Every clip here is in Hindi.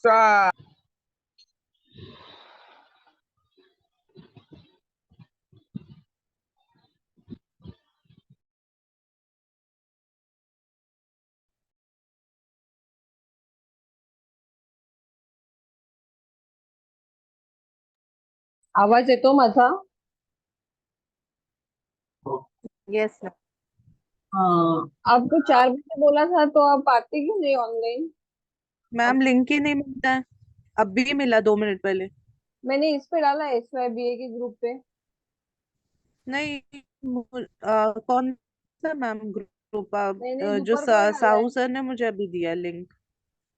सा आवाज येतो माझा? यस हाँ, आपको 4 बजे बोला था तो आप आते क्यों नहीं ऑनलाइन? मैम, लिंक ही नहीं मिलता है। अब भी मिला 2 मिनट पहले। मैंने इस पे डाला SYBA के ग्रुप पे। नहीं, कौन सा मैम ग्रुप? मैंने जो दोपहर को डाला है। साहू सर ने मुझे अभी दिया लिंक।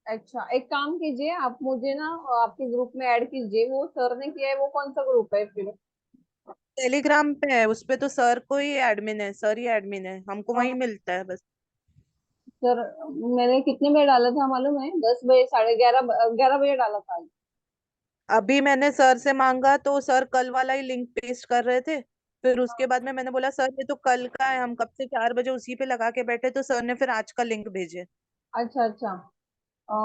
अच्छा, एक काम कीजिए, आप मुझे ना आपके ग्रुप में ऐड कीजिए। वो सर ने किया है, वो कौन सा ग्रुप है फिर? टेलीग्राम पे है, उस पे तो सर को ही एडमिन है, सर ही एडमिन है, हमको वही हाँ मिलता है बस। सर, मैंने कितने बजे डाला था मालूम है? 10 बजे, 11:30, 11 बजे डाला था आज। अभी मैंने सर से मांगा तो सर कल वाला ही लिंक पेस्ट कर रहे थे। फिर उसके बाद में मैंने बोला सर ये तो कल का है, हम कब से 4 बजे उसी पे लगा के बैठे, तो सर ने फिर आज का लिंक भेजे। अच्छा अच्छा। अ,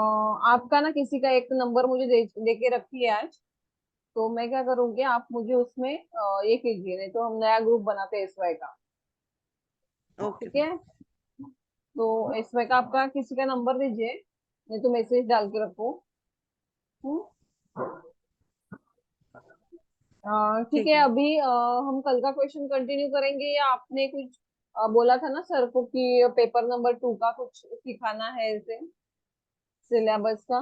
आपका ना किसी का एक नंबर मुझे दे के रखी है आज। तो मैं क्या करूंगी, आप मुझे उसमें ये कीजिए, नहीं तो हम नया ग्रुप बनाते हैं SY का। ओके ठीक है? तो SY का आपका किसी का नंबर दीजिए, नहीं तो मैसेज डाल के रखो। हम्म? ठीक ठीक है। है। अभी हम कल का क्वेश्चन कंटिन्यू करेंगे, या आपने कुछ बोला था ना सर को कि पेपर नंबर 2 का कुछ सिखाना है ऐसे सिलेबस का?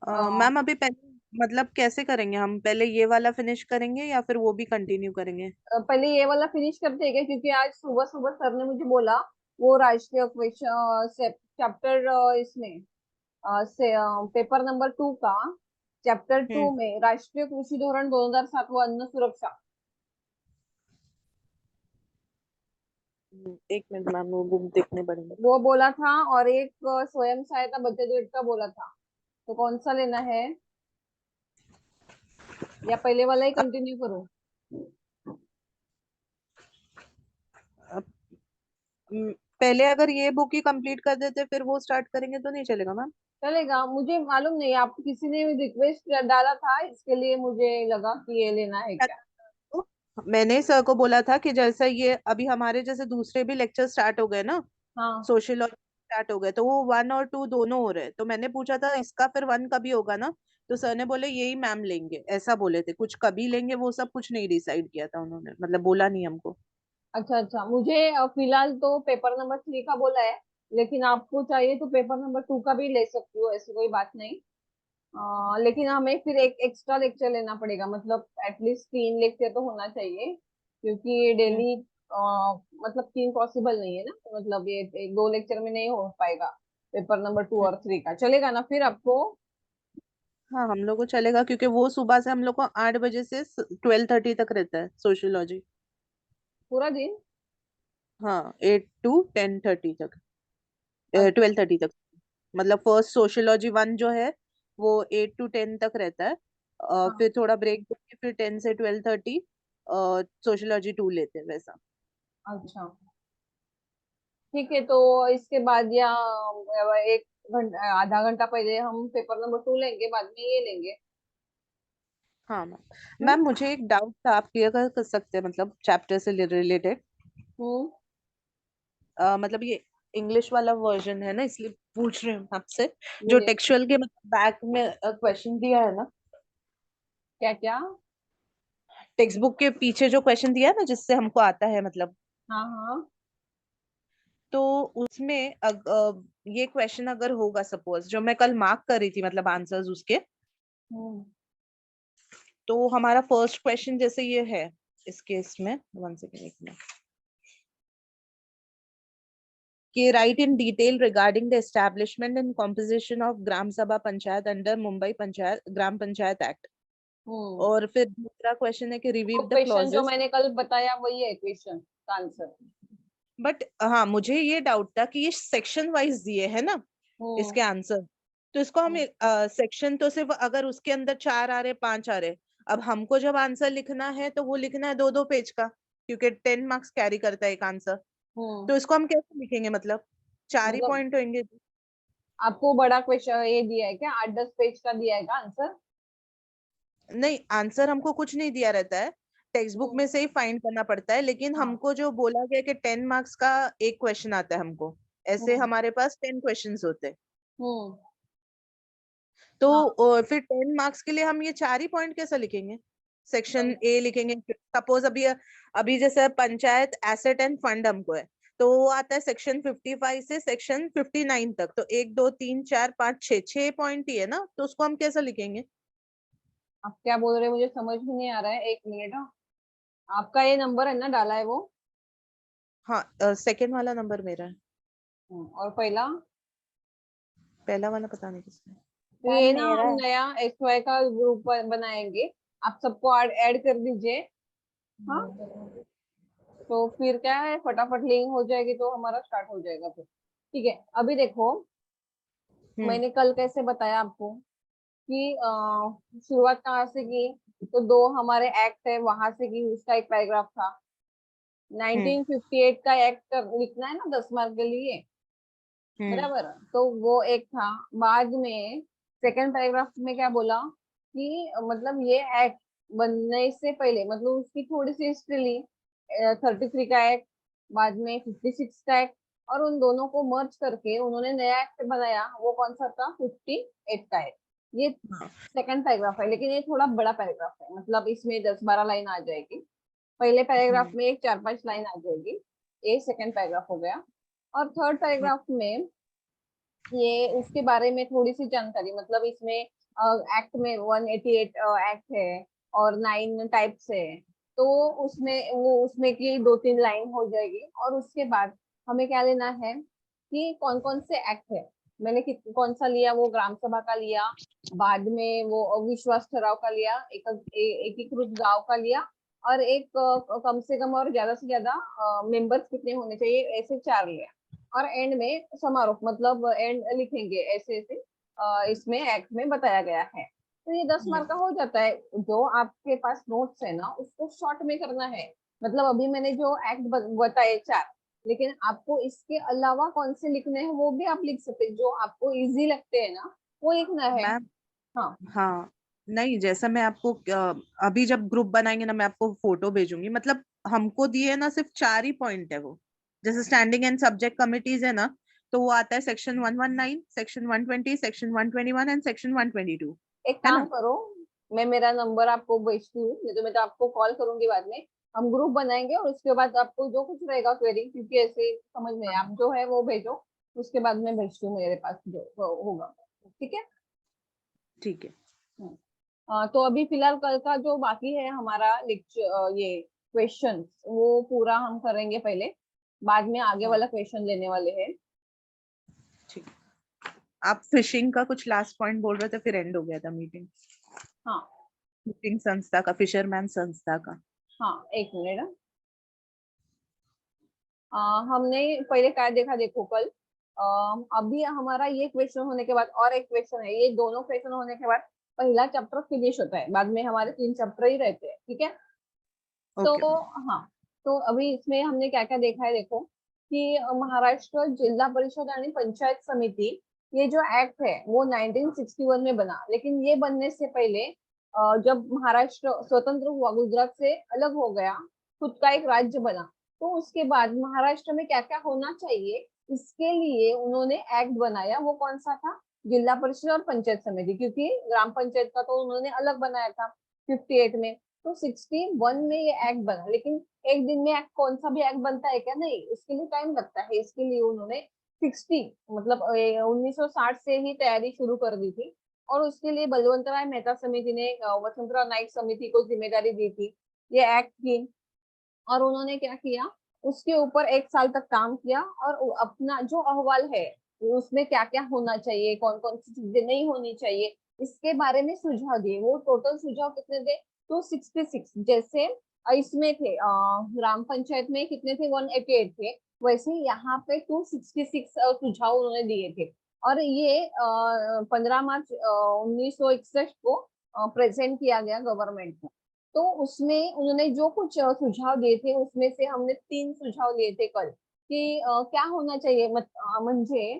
अ, मैम, अभी पहले मतलब कैसे करेंगे हम? पहले ये वाला फिनिश करेंगे या फिर वो भी कंटिन्यू करेंगे? पहले ये वाला फिनिश करते हैं क्या? क्योंकि आज सुबह सुबह सर ने मुझे बोला वो राष्ट्रीय क्वेश्चन चैप्टर इसमें से पेपर नंबर 2 का चैप्टर 2 हम्म। में राष्ट्रीय कृषि धोरण 2007 वो अन्न सुरक्षा। एक मिनट मैम, वो बुक देखने पड़ेंगे। वो बोला था, और एक स्वयं सहायता बचत गट का बोला था। तो कौन सा लेना है, या पहले वाला ही कंटिन्यू करूं? अब, पहले अगर ये बुक ही कंप्लीट कर देते फिर वो स्टार्ट करेंगे तो नहीं चलेगा मैम? चलेगा, मुझे मालूम नहीं, आप किसी ने रिक्वेस्ट डाला था इसके लिए मुझे लगा कि ये लेना है क्या। मैंने सर को बोला था कि जैसा ये अभी हमारे जैसे दूसरे भी लेक्चर स्टार्ट हो गए ना, हाँ सोशल स्टार्ट हो गए, तो वो 1 और 2 दोनों हो रहे हैं, तो मैंने पूछा था इसका फिर 1 कभी होगा ना? तो सर ने बोले यही मैम लेंगे, ऐसा बोले थे। कुछ कभी लेंगे वो सब कुछ नहीं डिसाइड किया था उन्होंने, मतलब बोला नहीं हमको। अच्छा अच्छा। मुझे फिलहाल तो पेपर नंबर 3 का बोला है, लेकिन आपको चाहिए तो पेपर नंबर 2 का भी ले सकती हो, ऐसी कोई बात नहीं। लेकिन हमें फिर एक एक्स्ट्रा लेक्चर लेना पड़ेगा, मतलब एटलीस्ट 3 लेक्चर तो होना चाहिए, क्योंकि हम्म। डेली मतलब 3 पॉसिबल नहीं है ना, तो मतलब ये 2 लेक्चर में नहीं हो पाएगा। पेपर नंबर 2 और 3 का चलेगा ना फिर आपको? हाँ, हम लोग को चलेगा, क्योंकि वो सुबह से हम लोग को 8 बजे से 12:30 तक रहता है सोशियोलॉजी। पूरा दिन? हाँ, 8 to 10:30 तक, अच्छा 12:30 तक। मतलब फर्स्ट सोशियोलॉजी 1 जो है वो 8 to 10 तक रहता है। हाँ। फिर थोड़ा ब्रेक देके फिर 10 से 12:30 सोशियोलॉजी 2 लेते हैं वैसा। अच्छा ठीक है, तो इसके बाद या 1 घंटा आधा घंटा पहले हम पेपर नंबर 2 लेंगे, बाद में ये लेंगे। हाँ मैम। हम्म मैम, मुझे एक डाउट था, आप क्लियर कर सकते हैं मतलब चैप्टर से रिलेटेड? हम्म। मतलब ये इंग्लिश वाला वर्जन है ना, इसलिए पूछ रहे हैं आपसे। जो बोलिए। टेक्सचुअल के मतलब बैक में क्वेश्चन दिया है ना, क्या क्या? टेक्स्ट बुक के पीछे जो क्वेश्चन दिया है ना जिससे हमको आता है मतलब, हाँ हाँ। तो उसमें ये क्वेश्चन अगर होगा सपोज, जो मैं कल मार्क कर रही थी मतलब आंसर्स उसके, हम्म। तो हमारा फर्स्ट क्वेश्चन जैसे ये है इस केस में, 1 सेकेंड, एक मिनट, कि write in detail regarding the establishment and composition of gram sabha panchayat under Mumbai panchayat gram panchayat act. Hmm. और फिर दूसरा क्वेश्चन है कि रिव्यू वो द क्वेश्चन जो क्लॉजेस। मैंने कल बताया वही है क्वेश्चन का आंसर। बट हाँ, मुझे ये डाउट था कि ये सेक्शन वाइज दिए है ना हम्म इसके आंसर, तो इसको हम सेक्शन तो सिर्फ अगर उसके अंदर 4 आ रहे 5 आ रहे, अब हमको जब आंसर लिखना है तो वो लिखना है 2-2 पेज का, क्योंकि 10 मार्क्स कैरी करता है एक आंसर। हम्म। तो इसको हम कैसे लिखेंगे, मतलब 4 ही मतलब पॉइंट होंगे। आपको बड़ा क्वेश्चन ये दिया है क्या, 8-10 पेज का दिया है क्या आंसर? नहीं, आंसर हमको कुछ नहीं दिया रहता है, टेक्स्ट बुक हम्म। में से ही फाइंड करना पड़ता है, लेकिन हाँ। हमको जो बोला गया कि 10 मार्क्स का एक क्वेश्चन आता है हमको, ऐसे हम्म। हमारे पास 10 क्वेश्चंस होते हैं। हम्म। तो हाँ। फिर 10 मार्क्स के लिए हम ये 4 ही पॉइंट कैसे लिखेंगे? सेक्शन वही। ए लिखेंगे, सपोज अभी अभी जैसे पंचायत एसेट एंड फंड हमको है, तो वो आता है सेक्शन 55 से सेक्शन 59 तक, तो 1 2 3 4 5 6 6 पॉइंट ही है ना, तो उसको हम कैसे लिखेंगे? आप क्या बोल रहे हैं मुझे समझ में नहीं आ रहा है, 1 मिनट। हाँ। आपका ये नंबर है ना डाला है वो? हाँ, सेकंड वाला नंबर मेरा है। और पहला? पहला वाला पता नहीं किसने। तो मैम ये ना मेरा हम है। नया एक्स वाई का ग्रुप बनाएंगे, आप सबको ऐड कर दीजिए। हाँ। तो फिर क्या है, फटाफट लिंक हो जाएगी तो हमारा स्टार्ट हो जाएगा फिर। ठीक है, अभी देखो, हम्म। मैंने कल कैसे बताया आपको कि शुरुआत कहाँ से की, तो दो हमारे एक्ट है वहां से की, उसका एक पैराग्राफ था। हम्म। 1958 का एक्ट लिखना है ना 10 मार्क के लिए, हम्म। बराबर? तो वो एक था। बाद में सेकंड पैराग्राफ में क्या बोला कि मतलब ये एक्ट बनने से पहले, मतलब उसकी थोड़ी सी हिस्ट्री ली। 33 का एक्ट, बाद में 56 का एक्ट, और उन दोनों को मर्ज करके उन्होंने नया एक्ट बनाया। वो कौन सा था? 58 का एक्ट। ये हाँ। सेकंड पैराग्राफ है, लेकिन ये थोड़ा बड़ा पैराग्राफ है, मतलब इसमें 10-12 लाइन आ जाएगी। पहले पैराग्राफ हम्म। में एक 4-5 लाइन आ जाएगी। ये सेकंड पैराग्राफ हो गया। और थर्ड हम्म। पैराग्राफ में ये उसके बारे में थोड़ी सी जानकारी, मतलब इसमें एक्ट में 188 एक्ट है और 9 टाइप्स है। तो उसमें वो उसमें की 2-3 लाइन हो जाएगी, और उसके बाद हमें क्या लेना है कि कौन कौन से एक्ट है। मैंने कौन सा लिया, वो ग्राम सभा का लिया, बाद में वो विश्वास ठहराव का लिया, एकीकृत गांव का लिया, और एक कम से कम और ज्यादा से ज्यादा मेंबर्स कितने होने चाहिए, ऐसे 4 लिया। और एंड में समारोह, मतलब एंड लिखेंगे ऐसे ऐसे इसमें एक्ट में बताया गया है। तो ये 10 मार्क का हो जाता है। जो आपके पास नोट्स है ना, उसको शॉर्ट में करना है। मतलब अभी मैंने जो एक्ट बताए 4, लेकिन आपको इसके अलावा कौन से लिखने हैं वो भी आप लिख सकते हैं, जो आपको इजी लगते हैं ना वो लिखना है। मैम, हाँ। हाँ, नहीं, जैसा मैं आपको अभी जब ग्रुप बनाएंगे ना, मैं आपको फोटो भेजूंगी, मतलब हमको दिए ना सिर्फ 4 ही पॉइंट है वो। जैसे स्टैंडिंग एंड सब्जेक्ट कमिटीज है ना, तो वो आता है section 119, section 120, section 121 and section 122, एक है काम ना? करो, मैं मेरा नंबर आपको भेजती हूँ, नहीं तो मैं तो आपको कॉल करूंगी बाद में। हम ग्रुप बनाएंगे और उसके बाद आपको जो कुछ रहेगा क्वेरी, क्योंकि ऐसे समझ में आप जो है वो भेजो, उसके बाद मैं भेजती हूँ मेरे पास जो होगा। ठीक है। ठीक है। हम्म। तो अभी फिलहाल कल का जो बाकी है हमारा लेक्चर, ये क्वेश्चन वो पूरा हम करेंगे पहले, बाद में आगे हाँ, वाला क्वेश्चन लेने वाले हैं। ठीक। आप फिशिंग का कुछ लास्ट पॉइंट बोल रहे थे, फिर एंड हो गया था मीटिंग। हाँ। फिशिंग संस्था का, फिशरमैन संस्था का। हाँ, 1 मिनट। हमने पहले क्या देखा, देखो कल, अभी हमारा ये क्वेश्चन होने के बाद और एक क्वेश्चन है, ये दोनों क्वेश्चन होने के बाद पहला चैप्टर फिनिश होता है, बाद में हमारे 3 चैप्टर ही रहते हैं। ठीक है। ओके। तो हाँ, तो अभी इसमें हमने क्या क्या देखा है, देखो कि महाराष्ट्र जिला परिषद आणि पंचायत समिति, ये जो एक्ट है वो 1961 में बना, लेकिन ये बनने से पहले जब महाराष्ट्र स्वतंत्र हुआ, गुजरात से अलग हो गया, खुद का एक राज्य बना, तो उसके बाद महाराष्ट्र में क्या क्या होना चाहिए, इसके लिए उन्होंने एक्ट बनाया। वो कौन सा था? जिला परिषद और पंचायत समिति, क्योंकि ग्राम पंचायत का तो उन्होंने अलग बनाया था 58 में। तो 61 में ये एक्ट बना, लेकिन एक दिन में एक्ट कौन सा भी एक्ट बनता है क्या? नहीं, उसके लिए टाइम लगता है। इसके लिए उन्होंने मतलब 1960 से ही तैयारी शुरू कर दी थी। और उसके लिए बलवंत राय मेहता समिति ने वसंतराव नाइक समिति को जिम्मेदारी दी थी ये एक्ट की। और उन्होंने क्या किया, उसके ऊपर 1 साल तक काम किया, और अपना जो अहवाल है उसमें क्या क्या होना चाहिए, कौन कौन सी चीजें नहीं होनी चाहिए, इसके बारे में सुझाव दिए। वो टोटल सुझाव कितने थे? 266। जैसे इसमें थे ग्राम पंचायत में कितने थे? 188 थे। वैसे यहाँ पे 266 सुझाव उन्होंने दिए थे। और ये 15 मार्च 1961 को प्रेजेंट किया गया गवर्नमेंट को। तो उसमें उन्होंने जो कुछ सुझाव दिए थे, उसमें से हमने 3 सुझाव लिए थे कल, की क्या होना चाहिए म्हणजे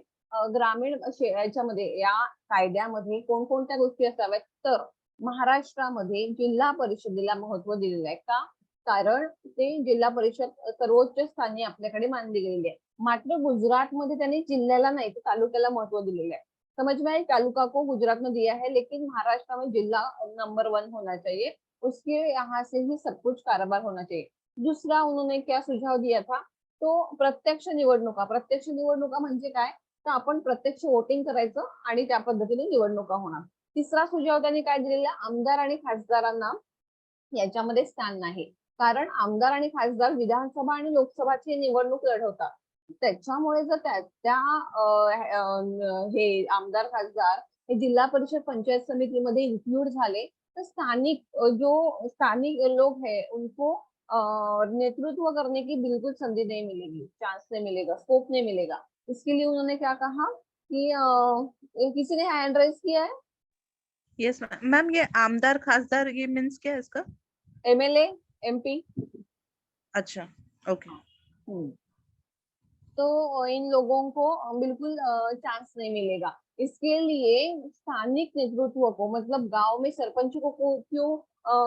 ग्रामीण याच्यामध्ये या कायद्यामध्ये कोणकोणत्या गोष्टी असाव्यात, तर महाराष्ट्रामध्ये जिल्हा परिषदेला महत्व दिलेलं आहे. का? कारण ते जिल्हा परिषद सर्वोच्च स्थानी आपल्याकडे मानली गेलेली आहे. मात्र गुजरातमध्ये त्यांनी जिल्ह्याला नाही तर तालुक्याला महत्व दिलेलं आहे. समझ में आई? तालुका को गुजरात में दिया है, लेकिन महाराष्ट्र में जिला नंबर 1 होना चाहिए, उसके यहाँ से ही सब कुछ कारोबार होना चाहिए। दूसरा उन्होंने क्या सुझाव दिया था, तो प्रत्यक्ष निवडणुका म्हणजे काय, तर आपण प्रत्यक्ष वोटिंग करायचं आणि त्या पद्धतीने निवडणुका होणार। तिसरा सुझाव त्यांनी काय दिलेला, आमदार आणि खासदारांना याच्यामध्ये स्थान नाही, कारण आमदार आणि खासदार विधानसभा आणि लोकसभाची निवडणूक लढवतात। त्याच्यामुळे जर हे आमदार खासदार हे जिल्हा परिषद पंचायत समितीमध्ये इन्क्लूड झाले, तर जो स्थानिक लोग हैं उनको नेतृत्व करने की बिल्कुल संधि नहीं मिलेगी, चांस नहीं मिलेगा, स्कोप नहीं मिलेगा। इसके लिए उन्होंने क्या कहा कि किसी ने हैंड रेज किया है? यस मैम, ये आमदार खासदार ये मीन्स क्या है इसका? MLA, MP. अच्छा, ओके। तो इन लोगों को बिल्कुल चांस नहीं मिलेगा। इसके लिए स्थानिक नेतृत्व को, मतलब गांव में सरपंच को क्यों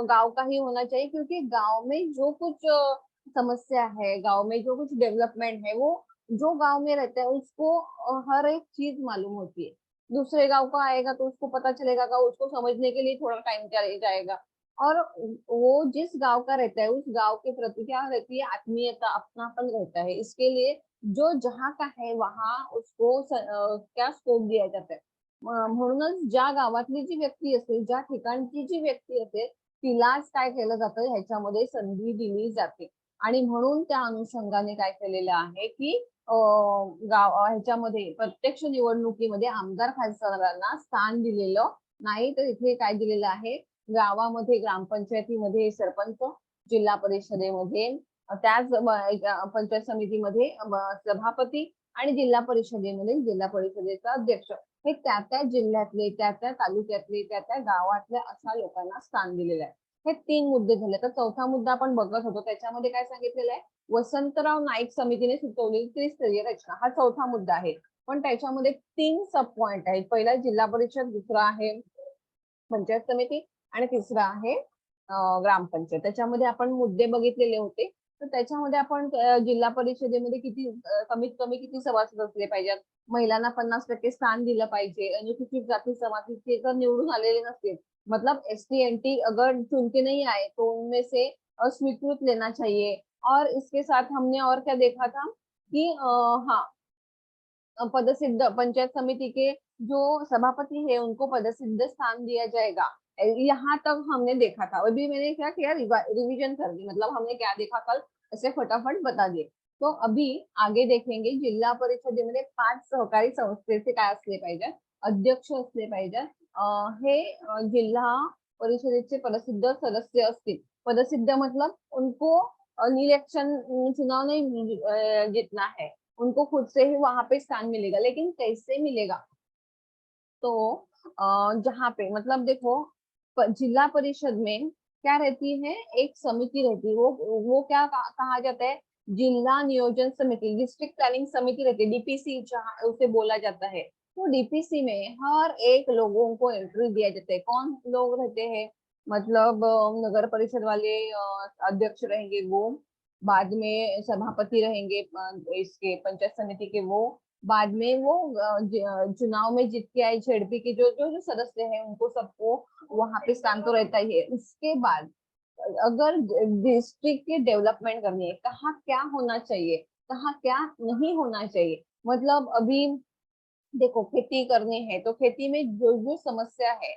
गांव का ही होना चाहिए, क्योंकि गांव में जो कुछ समस्या है, गांव में जो कुछ डेवलपमेंट है, वो जो गांव में रहता है उसको हर एक चीज मालूम होती है। दूसरे गांव का आएगा तो उसको पता चलेगा का, उसको समझने के लिए थोड़ा टाइम जाएगा। और वो जिस गांव का रहता है उस गांव के प्रति क्या रहती है, आत्मीयता, अपनापन रहता है। इसके लिए जो जहाँ का है वहां उसको क्या स्कोप दिया जाता है। म्हणूनच ज्या गावातली जी व्यक्ती असेल, ज्या ठिकाणची जी व्यक्ती असेल, तिलाच काय केलं जातं, ह्याच्यामध्ये संधी दिली जाते। आणि म्हणून त्या अनुषंगाने काय केलेलं आहे की ह्याच्यामध्ये प्रत्यक्ष निवडणुकीमध्ये आमदार खासदारांना स्थान दिलेलं नाही, तर इथे काय दिलेलं आहे, गावामध्ये ग्रामपंचायतीमध्ये सरपंच, जिल्हा परिषदेमध्ये त्याच पंचायत समितीमध्ये सभापती आणि जिल्हा परिषदेमध्ये जिल्हा परिषदेचा अध्यक्ष, हे त्या जिल्ह्यातले, त्या तालुक्यातले, त्या गावातल्या अशा लोकांना स्थान दिलेलं आहे। हे 3 मुद्दे झाले। तर चौथा मुद्दा आपण बघत होतो, त्याच्यामध्ये काय सांगितलेलं आहे, वसंतराव नाईक समितीने सुचवलेली त्रिस्तरीय रचना, हा चौथा मुद्दा आहे। पण त्याच्यामध्ये 3 सब पॉइंट आहेत। पहिला जिल्हा परिषद, दुसरा आहे पंचायत समिती आणि तिसरा आहे ग्रामपंचायत। त्याच्यामध्ये आपण मुद्दे बघितलेले होते। तर त्याच्यामध्ये आपण जिल्हा परिषदेमध्ये कमीत कमी किती सभासद असले पाहिजेत, महिलांना 50% स्थान दिलं पाहिजे, अनुसूचित जाती जमातीचे जर निवडून आलेले नसतील, मतलब एसटी एनटी अगर चुन के नहीं आए तो उनमें से अस्वीकृत लेना चाहिए। और इसके साथ हमने और क्या देखा था कि हाँ, पदसिद्ध पंचायत समिति के जो सभापति है उनको पदसिद्ध स्थान दिया जाएगा। यहाँ तक हमने देखा था। अभी मैंने क्या किया, रिवीजन कर दी, मतलब हमने क्या देखा कल, ऐसे फटाफट बता दिए। तो अभी आगे देखेंगे, जिल्हा परिषदेमध्ये 5 सहकारी संस्थेचे काय असले पाहिजे, अध्यक्ष असले पाहिजे, हे जिल्हा परिषदेचे पदसिद्ध सदस्य असतील। पदसिद्ध मतलब उनको इलेक्शन, चुनाव नहीं जीतना है, उनको खुद से ही वहां पे स्थान मिलेगा। लेकिन कैसे मिलेगा, तो जहाँ पे मतलब देखो, जिला परिषद में क्या रहती है, एक समिति रहती है, वो क्या कहा जाता है, जिला नियोजन समिति, डिस्ट्रिक्ट प्लानिंग समिति रहती है, डीपीसी जहाँ उसे बोला जाता है। तो डीपीसी में हर एक लोगों को एंट्री दिया जाता है। कौन लोग रहते हैं, मतलब नगर परिषद वाले अध्यक्ष रहेंगे वो, बाद में सभापति रहेंगे इसके पंचायत समिति के वो, बाद में वो चुनाव में जीत के आए झेडपी के जो सदस्य हैं उनको सबको वहां पे स्थान तो रहता ही है। उसके बाद अगर डिस्ट्रिक्ट की डेवलपमेंट करनी है, कहाँ क्या होना चाहिए, कहाँ क्या नहीं होना चाहिए, मतलब अभी देखो खेती करनी है तो खेती में जो समस्या है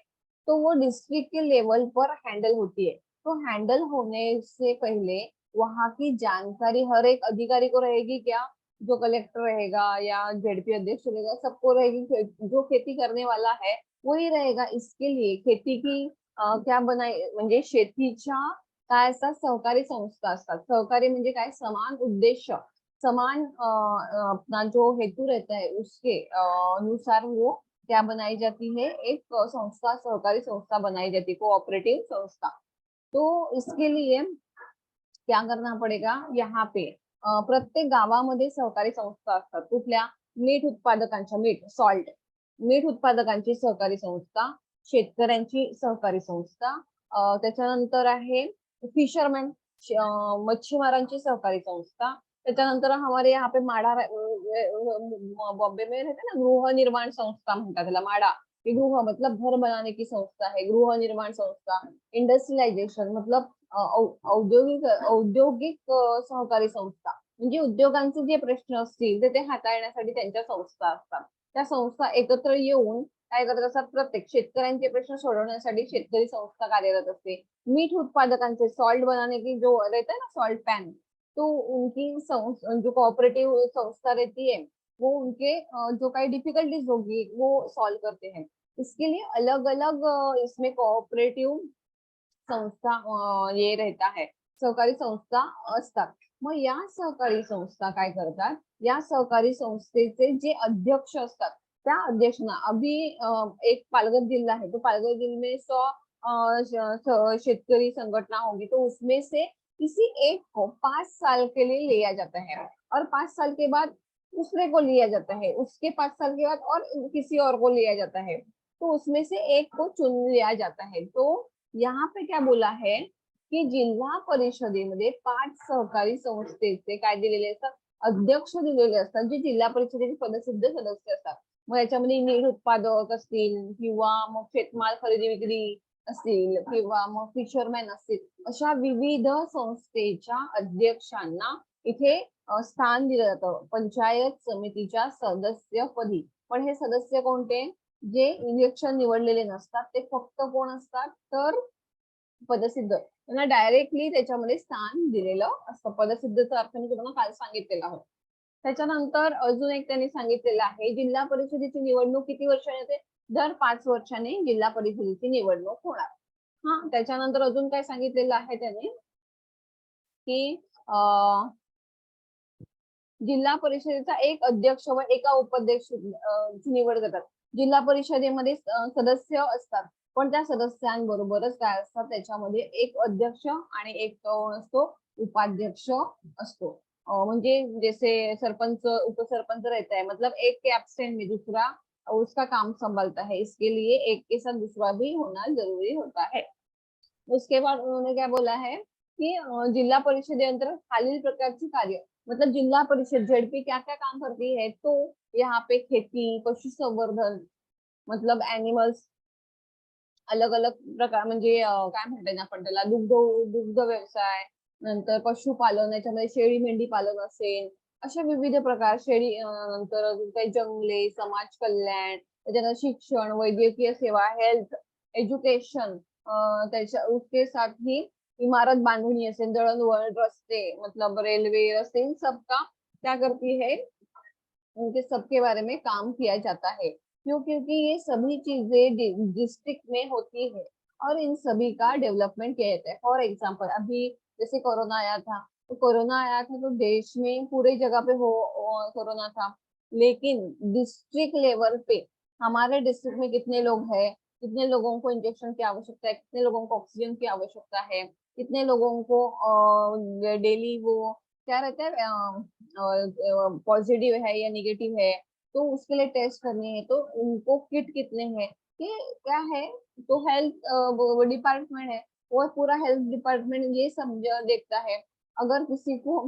तो वो डिस्ट्रिक्ट के लेवल पर हैंडल होती है। तो हैंडल होने से पहले वहां की जानकारी हर एक अधिकारी को रहेगी क्या, जो कलेक्टर रहेगा या जेडपी अध्यक्ष रहेगा, सबको रहेगी। जो खेती करने वाला है वही रहेगा। इसके लिए खेती की क्या बनाई, म्हणजे शेतीच्या काय असतात, सहकारी संस्था असतात। सहकारी म्हणजे काय, समान उद्देश समान अपना जो हेतु रहता है उसके अनुसार वो क्या बनाई जाती है, एक संस्था, सहकारी संस्था बनाई जाती है, कोऑपरेटिव संस्था। तो इसके लिए क्या करना पडेगा, यहाँ पे प्रत्येक गावामध्ये सहकारी संस्था असतात. कुठल्या? मीठ उत्पादकांच्या, मीठ उत्पादकांची सहकारी संस्था, शेतकऱ्यांची सहकारी संस्था, त्याच्यानंतर आहे फिशरमॅन, मच्छीमारांची सहकारी संस्था, त्याच्यानंतर हमारे यहाँ पे माडा बॉम्बे में रहते ना, गृहनिर्माण संस्था म्हणतात त्याला, माडा, ये गृह मतलब घर बनाने की संस्था है, गृहनिर्माण संस्था, इंडस्ट्रियलायझेशन मतलब औद्योगिक औद्योगिक सहकारी संस्था, म्हणजे उद्योगांचे जे प्रश्न असतील ते हाताळण्यासाठी त्यांच्या संस्था असतात. त्या संस्था एकत्र येऊन काय करत असतात, प्रत्येक शेतकऱ्यांचे प्रश्न सोडवण्यासाठी शेतकरी संस्था कार्यरत असते. मीठ उत्पादकांचे, सॉल्ट बनाने की जो रहता है ना, सॉल्ट पैन, तो उनकी जो कोऑपरेटिव संस्था रहती है वो उनके जो काही डिफिकल्टीज होगी वो सॉल्व करते हैं। इसके लिए अलग अलग इसमें कोऑपरेटिव संस्था ये रहता है, सहकारी संस्था असतात. मग या सहकारी संस्था काय करतात, या सहकारी संस्थेचे जे अध्यक्ष असतात त्या अध्यक्षांना, अभी एक पालघर जिला है तो पालघर जिले में 100 शेतकरी संगठना होगी, तो उसमें से किसी एक को 5 साल के लिए लिया जाता है और 5 साल के बाद दूसरे को लिया जाता है, उसके 5 साल के बाद और किसी और को लिया जाता है, तो उसमें से एक को चुन लिया जाता है। तो यहाँ पे क्या बोला है की जिल्हा परिषदेमध्ये 5 सहकारी संस्थेचे काय दिलेले असतात, अध्यक्ष दिलेले असतात, जे जिल्हा परिषदेचे पदसिद्ध सदस्य असतात. मग याच्यामध्ये मीठ उत्पादक असतील किंवा मग शेतमाल खरेदी विक्री असतील किंवा मग फिशरमॅन असतील, अशा विविध संस्थेच्या अध्यक्षांना इथे स्थान दिलं जातं पंचायत समितीच्या सदस्यपदी. पण हे सदस्य कोणते? जे इलेक्शन निवडलेले नसतात, ते फक्त कोण असतात तर पदसिद्ध, त्यांना डायरेक्टली त्याच्यामध्ये स्थान दिलेलं असतं. पदसिद्धचा अर्थ मी तुम्हाला काल सांगितलेला आहोत. त्याच्यानंतर अजून एक त्यांनी सांगितलेलं आहे, जिल्हा परिषदेची निवडणूक किती वर्षांनी होते? दर 5 वर्षांनी जिल्हा परिषदेची निवडणूक होणार. हा, त्याच्यानंतर अजून काय सांगितलेलं आहे त्याने की जिल्हा परिषदेचा एक अध्यक्ष व एका उपाध्यक्ष ची निवड करतात. जिल्हा परिषदेमध्ये सदस्य असतात, पण त्या सदस्यांबरोबरच काय असतात, त्याच्यामध्ये एक अध्यक्ष आणि एक असतो उपाध्यक्ष असतो. म्हणजे जैसे सरपंच उपसरपंच रहता है, मतलब एक के एब्सेंट में दूसरा उसका काम संभालता है, इसके लिए एक के साथ दूसरा भी होना जरूरी होता है. उसके बाद उन्होंने क्या बोला है कि जिल्हा परिषदेनंतर खालील प्रकारची कार्य, मतलब जिल्हा परिषद झेडपी क्या क्या काम करती है, तो यहाँ पे खेती, पशुसंवर्धन मतलब एनिमल्स, अलग अलग प्रकार म्हणजे काय म्हणता येईल आपण त्याला, दुग्ध व्यवसाय, नंतर पशुपालन, याच्यामध्ये शेळी मेंढी पालन असेल, अशा विविध प्रकार, शेळी नंतर अजून काही जंगले, समाज कल्याण, त्याच्यानंतर शिक्षण, वैद्यकीय सेवा, हेल्थ, एज्युकेशन, त्याच्या उसके साथ ही इमारत बांधणी असेल, दळणवळण, रस्ते मतलब रेलवे, रस्ते, इन सबका क्या करती है, उनके सबके बारे में काम किया जाता है। क्यों? क्योंकि ये सभी चीजें डिस्ट्रिक्ट में होती है और इन सभी का डेवलपमेंट किया जाता है। फॉर एग्जाम्पल अभी जैसे कोरोना आया था, तो कोरोना आया था तो देश में पूरे जगह पे कोरोना था, लेकिन डिस्ट्रिक्ट लेवल पे हमारे डिस्ट्रिक्ट में कितने लोग हैं, कितने लोगों को इंजेक्शन की आवश्यकता है, कितने लोगों को ऑक्सीजन की आवश्यकता है, कितने लोगों को डेली वो क्या रहता है पॉजिटिव है या निगेटिव है, तो उसके लिए टेस्ट करने हैं, तो उनको किट कितने हैं, ये क्या है, तो हेल्थ डिपार्टमेंट है, वो पूरा हेल्थ डिपार्टमेंट ये सब देखता है. अगर किसी को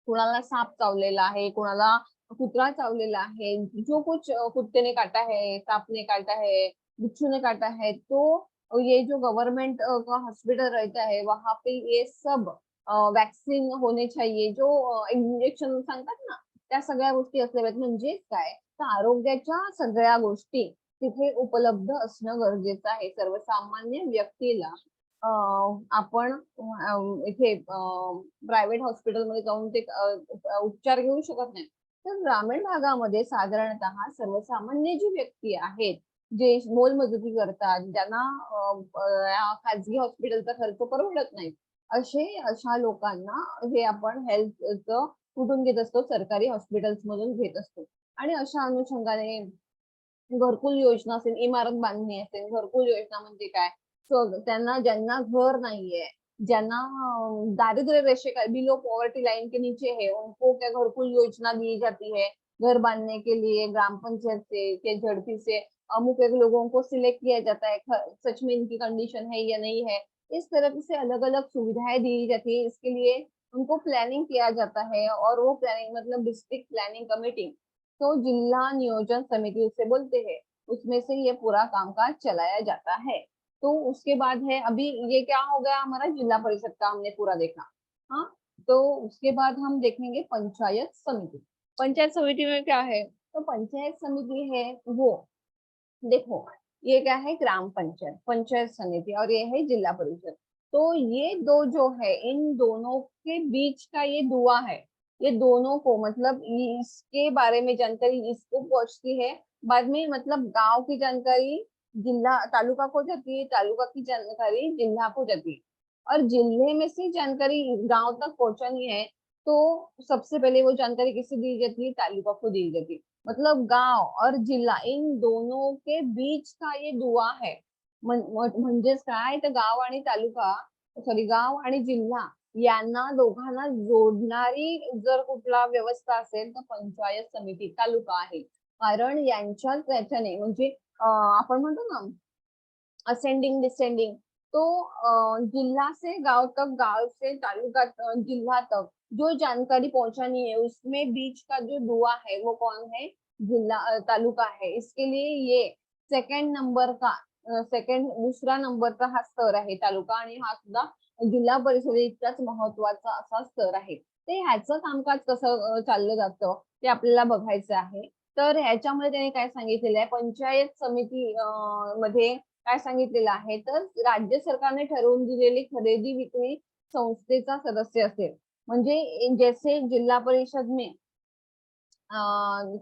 कुणाला साप चावलेला आहे, कुणाला कुत्रा चावलेला है, जो कुछ कुत्ते ने काटा है, सांप ने काटा है, बिच्छू ने काटा है, तो ये जो गवर्नमेंट का हॉस्पिटल रहता है वहां पे ये सब वॅक्सिन होणे चाहिए, जो इंजेक्शन सांगतात ना, त्या सगळ्या गोष्टी असल्या पाहिजेत. म्हणजे काय, तर आरोग्याच्या सगळ्या गोष्टी तिथे उपलब्ध असणं गरजेचं आहे. सर्वसामान्य व्यक्तीला आपण इथे प्रायव्हेट हॉस्पिटलमध्ये जाऊन ते उपचार घेऊ शकत नाही. तर ग्रामीण भागामध्ये साधारणतः सर्वसामान्य जी व्यक्ती आहेत, जे मोलमजुरी करतात, ज्यांना खाजगी हॉस्पिटलचा खर्च परवडत नाही, अशा लोकांना हे आपण हेल्थचं कुठून घेत असतो? सरकारी हॉस्पिटल्स मधून घेत असतो. आणि अशा अनुषंगाने घरकुल योजना असेल, इमारत बांधणी असेल, घरकुल योजना म्हणजे काय? त्यांना ज्यांना घर नाहीये, ज्यांना दारिद्र्य रेषे बिलो पॉवर्टी लाइन के नीचे है, उनको क्या घरकुल योजना दी जाती है। घर बांधने के लिए ग्राम पंचायत से या झड़पी से अमुक एक लोगों को सिलेक्ट किया जाता है, सच में इनकी कंडीशन है या नहीं है। इस तरह से अलग अलग सुविधाएं दी जाती है। इसके लिए उनको प्लानिंग किया जाता है, और वो प्लानिंग मतलब डिस्ट्रिक्ट प्लानिंग कमेटी, तो जिला नियोजन समिति उसे बोलते हैं, उसमें से ये पूरा कामकाज चलाया जाता है। तो उसके बाद है, अभी ये क्या हो गया हमारा, जिला परिषद का हमने पूरा देखा। हाँ, तो उसके बाद हम देखेंगे पंचायत समिति। पंचायत समिति में क्या है? तो पंचायत समिति है वो, देखो ये क्या है, ग्राम पंचायत, पंचायत समिति, और ये है जिला परिषद। तो ये दो जो है, इन दोनों के बीच का ये दुआ है। ये दोनों को मतलब इसके बारे में जानकारी इसको पहुंचती है, बाद में मतलब गांव की जानकारी जिला तालुका को जाती है, तालुका की जानकारी जिला को जाती है, और जिले में से जानकारी गांव तक पहुंचानी है, तो सबसे पहले वो जानकारी किसे दी जाती है? तालुका को दी जाती है। मतलब गांव और जिल्हा इन दोनों के बीच का ये दुवा है। म्हणजेच काय, तर गाव आणि तालुका, सॉरी, गाव आणि जिल्हा यांना दोघांना जोडणारी जर कुठला व्यवस्था असेल तर पंचायत समिती तालुका आहे. कारण यांच्याच त्याच्याने म्हणजे आपण म्हणतो ना असेंडिंग डिसेंडिंग, तो जिला से गांव तक, गांव से तालुका जिला तक जो जानकारी पहुंचानी है, उसमें बीच का जो दुआ है वो कौन है? जिला तालुका है। इसके लिए ये सेकंड नंबर का दुसरा नंबरचा हा स्तर आहे तालुका, आणि हा सुद्धा जिल्हा परिषदेचाच महत्वाचा असा स्तर आहे। ते ह्याचं कामकाज कसं चाललं जातं ते आपल्याला बघायचं आहे। तर ह्याच्यामध्ये त्याने काय सांगितलेलं आहे, पंचायत समिती मध्ये काय सांगितलेलं आहे, तर राज्य सरकारने ठरवून दिलेली खरेदी विक्री संस्थेचा सदस्य असेल। म्हणजे जैसे जिला परिषद में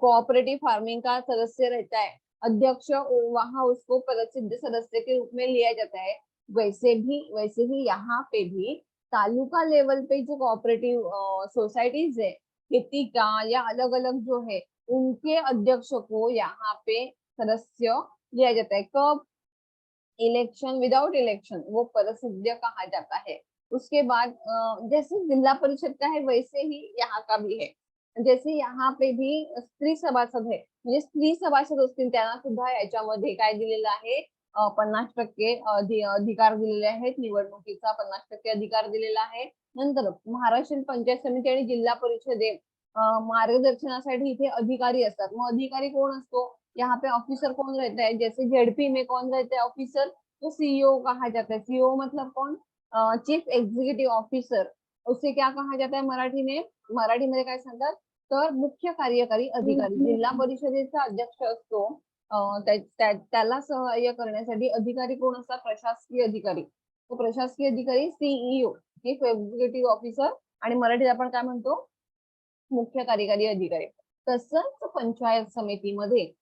कोऑपरेटिव फार्मिंग का सदस्य रहता है, अध्यक्ष, वहां उसको प्रसिद्ध सदस्य के रूप में लिया जाता है, वैसे ही यहाँ पे भी तालुका लेवल पे जो कोऑपरेटिव सोसाइटीज है, खेती का या अलग अलग जो है, उनके अध्यक्ष को यहाँ पे सदस्य लिया जाता है। कब? इलेक्शन, विदाउट इलेक्शन वो प्रसिद्ध कहा जाता है। उसके बाद जैसे जिला परिषद का है वैसे ही यहाँ का भी है। जैसे यहाँ पे भी स्त्री सभासद है, म्हणजे स्त्री सभासद असतील त्यांना सुद्धा याच्यामध्ये काय दिलेलं आहे, 50% अधिकार दिलेले आहेत, निवडणुकीचा 50% अधिकार दिलेला आहे। नंतर महाराष्ट्र पंचायत समिती आणि जिल्हा परिषदे मार्गदर्शनासाठी इथे अधिकारी असतात। मग अधिकारी कोण असतो? यहाँ पे ऑफिसर कौन रहता है? जैसे जेडपी में कौन रहता है ऑफिसर? तो सीईओ कहा जाता है। सीईओ मतलब कौन? Chief executive officer. उसे क्या कहा जाता है मराठी में? मराठीमध्ये काय सांगतात, तर मुख्य कार्यकारी अधिकारी। जिल्हा परिषदेचा अध्यक्ष असतो, त्याला सहाय्य करण्यासाठी अधिकारी कोण असतात? प्रशासकीय अधिकारी। तो प्रशासकीय अधिकारी सीईओ, चीफ एक्झिक्युटिव्ह ऑफिसर, आणि मराठीत आपण काय म्हणतो? मुख्य कार्यकारी अधिकारी। तसंच पंचायत समितीमध्ये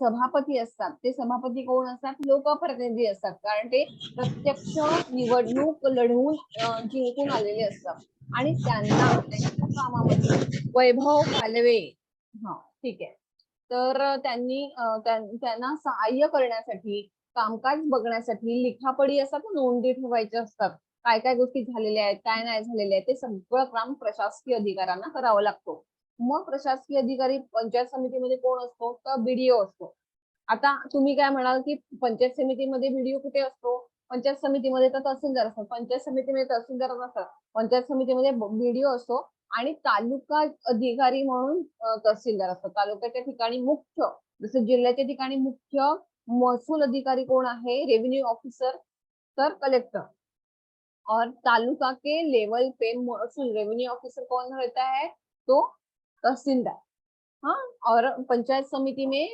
सभापती असतात। ते सभापती कोण असतात? लोकप्रतिनिधी असतात, कारण ते प्रत्यक्ष निवडणूक लढवून जिंकून आलेले असतात, आणि त्यांना त्यांच्या कामामध्ये वैभव पालवे, हा ठीक आहे, तर त्यांना सहाय्य करण्यासाठी, कामकाज बघण्यासाठी लिखापडी असतात, नोंदी ठेवायच्या असतात, काय काय गोष्टी झालेल्या आहेत, काय नाही झालेल्या आहेत, ते सगळं काम प्रशासकीय अधिकाऱ्यांना करावं लागतो। मग प्रशासकीय अधिकारी पंचायत समितीमध्ये कोण असतो? तर बीडीओ असतो। आता तुम्ही काय म्हणाल की पंचायत समितीमध्ये बीडीओ कुठे असतो? पंचायत समितीमध्ये तर तहसीलदार असतात। पंचायत समितीमध्ये तहसीलदार नसतात, पंचायत समितीमध्ये बीडीओ असतो, आणि तालुका अधिकारी म्हणून तहसीलदार असतात। तालुक्याच्या ठिकाणी मुख्य, जसं जिल्ह्याच्या ठिकाणी मुख्य महसूल अधिकारी कोण आहे? रेव्हेन्यू ऑफिसर, तर कलेक्टर। और तालुका के लेवल पे महसूल रेवेन्यू ऑफिसर कौन रहता है? तो तहसीलदार। हाँ, और पंचायत समिति में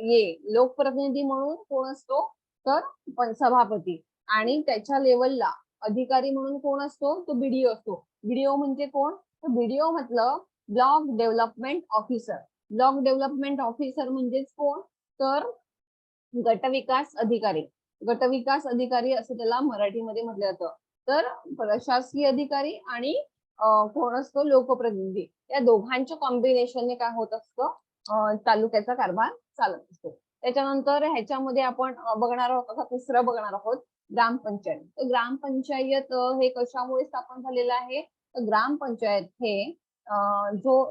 ये लोकप्रतिनिधी म्हणून कोण असतो? तर सभापती। आणि त्याच्या लेवलला अधिकारी म्हणून कोण असतो? तो बीडीओ असतो। बीडीओ म्हणजे कोण? तर बीडीओ मतलब block development officer. Block development officer म्हणजेच कोण? तर गटविकास अधिकारी। गटविकास अधिकारी असं त्याला मराठीमध्ये म्हटलं जातं। तर प्रशासकीय अधिकारी आणि कोण असतो, लोकप्रतिनिधी. या दोघांच्या कॉम्बिनेशनने काय होत असतं, तालुक्याचा कारभार चालत असतो. त्याच्यानंतर ह्याच्यामध्ये आपण बघणार आहोत, आता तिसरं बघणार आहोत, ग्रामपंचायत. तर ग्रामपंचायत हे कशामुळे स्थापन झालेलं आहे, तर ग्रामपंचायत हे जो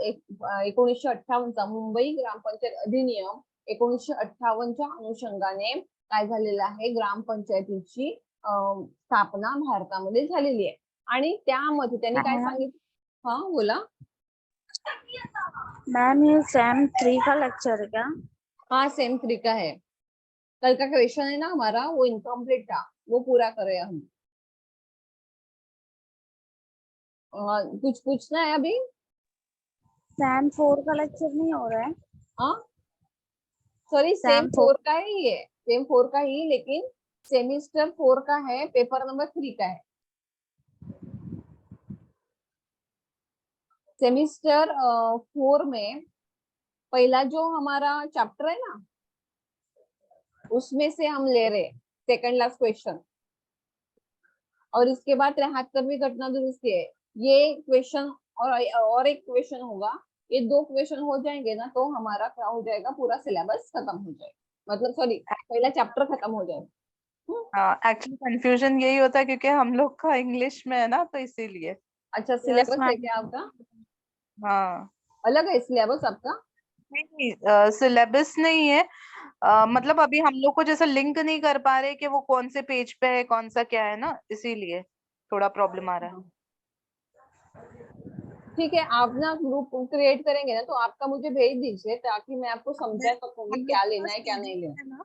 1958चा मुंबई ग्रामपंचायत अधिनियम 1958च्या अनुषंगाने काय झालेलं आहे, ग्रामपंचायतीची स्थापना भारतामध्ये झालेली आहे. आणि त्यामध्ये त्यांनी काय सांगितलं, हा बोला. मैम ये सेम 3 का लेक्चर है क्या? हाँ, सेम तरीका है। कल का क्वेश्चन है ना हमारा, वो इनकम्प्लीट था, वो पूरा करें हम। कुछ पूछना है अभी? सेम 4 का लेक्चर नहीं हो रहा है? हाँ सॉरी, सेम 4 का है ये, सेम 4 का ही, लेकिन सेमिस्टर 4 का है, पेपर नंबर 3 का है। सेमिस्टर 4 में पहला जो हमारा चैप्टर है ना, उसमें से हम ले रहे सेकंड लास्ट क्वेश्चन, और इसके बाद 73वीं घटना दुरुस्ती है, ये क्वेश्चन और एक क्वेश्चन होगा। ये 2 क्वेश्चन हो जाएंगे ना, तो हमारा क्या हो जाएगा, पूरा सिलेबस खत्म हो जाएगा, मतलब सॉरी, पहला चैप्टर खत्म हो जाएगा। हाँ, एक्चुअली कंफ्यूजन यही होता है क्योंकि हम लोग का इंग्लिश में है ना, तो इसीलिए। अच्छा, सिलेबस है क्या आपका? हाँ, अलग है सिलेबस आपका? नहीं, सिलेबस नहीं है। मतलब अभी हम लोग को जैसा लिंक नहीं कर पा रहे कि वो कौन से पेज पे है, कौन सा क्या है ना, इसीलिए थोड़ा प्रॉब्लम आ रहा है। ठीक है, आप ना ग्रुप क्रिएट करेंगे ना, तो आपका मुझे भेज दीजिए, ताकि मैं आपको समझा सकूंगी क्या लेना है क्या नहीं लेना।